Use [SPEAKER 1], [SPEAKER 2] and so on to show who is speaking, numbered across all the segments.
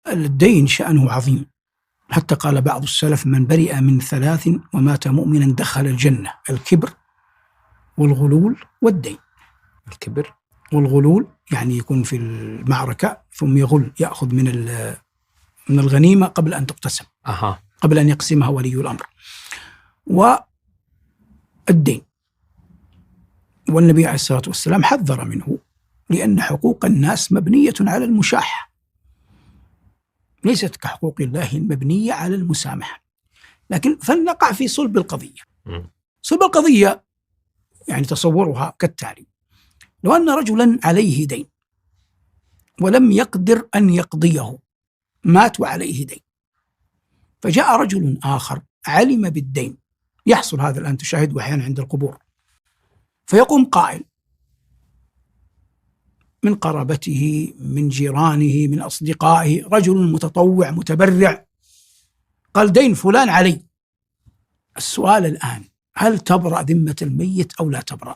[SPEAKER 1] الدين شأنه عظيم، حتى قال بعض السلف: من برئ من ثلاث ومات مؤمنا دخل الجنة: الكبر والغلول والدين.
[SPEAKER 2] الكبر
[SPEAKER 1] والغلول يعني يكون في المعركة ثم يغل، يأخذ من الغنيمة قبل أن تقتسم، قبل أن يقسمها ولي الأمر. والدين، والنبي عليه الصلاة والسلام حذر منه، لأن حقوق الناس مبنية على المشاحة، ليست كحقوق الله المبنية على المسامحة. لكن فلنقع في صلب القضية. صلب القضية يعني تصورها كالتالي: لو أن رجلا عليه دين ولم يقدر أن يقضيه، مات وعليه دين، فجاء رجل آخر علم بالدين، يحصل هذا الآن تشاهد أحيانا عند القبور، فيقوم قائل من قرابته، من جيرانه، من أصدقائه، رجل متطوع متبرع، قال: دين فلان علي. السؤال الآن: هل تبرأ ذمة الميت أو لا تبرأ؟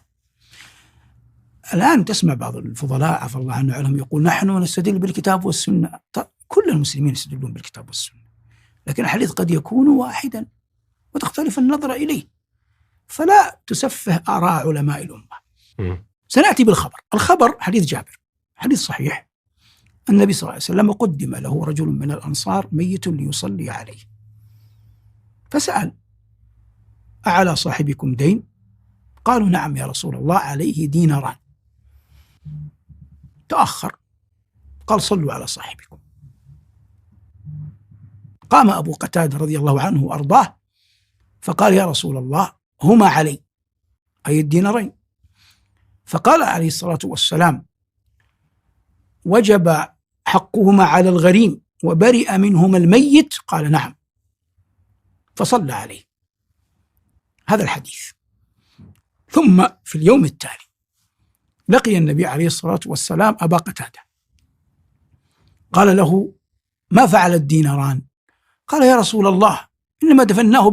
[SPEAKER 1] الآن تسمع بعض الفضلاء عفى الله عنه عنهم يقول: نحن نستدل بالكتاب والسنة. كل المسلمين يستدلون بالكتاب والسنة، لكن الحديث قد يكون واحدا وتختلف النظرة إليه، فلا تسفه آراء علماء الأمة. سنأتي بالخبر. الخبر حديث جابر، حديث صحيح. النبي صلى الله عليه وسلم قدم له رجل من الأنصار ميت ليصلي عليه، فسأل: أعلى صاحبكم دين؟ قالوا: نعم يا رسول الله، عليه ديناران. تأخر، قال: صلوا على صاحبكم. قام أبو قتادة رضي الله عنه وأرضاه فقال: يا رسول الله، هما علي، أي الدينارين. فقال عليه الصلاة والسلام: وجب حقهما على الغريم وبرئ منهما الميت؟ قال: نعم. فصلى عليه. هذا الحديث. ثم في اليوم التالي لقي النبي عليه الصلاة والسلام أبا قتادة، قال له: ما فعل الديناران؟ قال: يا رسول الله، إنما دفناه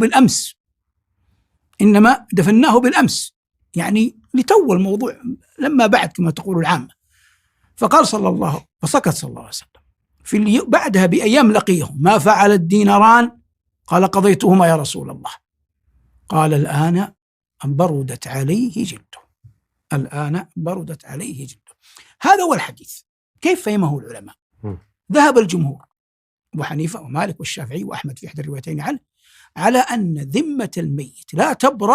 [SPEAKER 1] بالأمس، يعني لتو الموضوع لما بعد كما تقول العامة. فقال فسكت صلى الله عليه وسلم. بعدها بأيام لقيه: ما فعل الديناران؟ قال: قضيتهما يا رسول الله. قال: الآن بردت عليه جلده. الآن بردت عليه جلده. هذا هو الحديث. كيف فهمه العلماء؟ ذهب الجمهور، أبو حنيفة ومالك والشافعي وأحمد في إحدى الروايتين عنه، على أن ذمة الميت لا تبرأ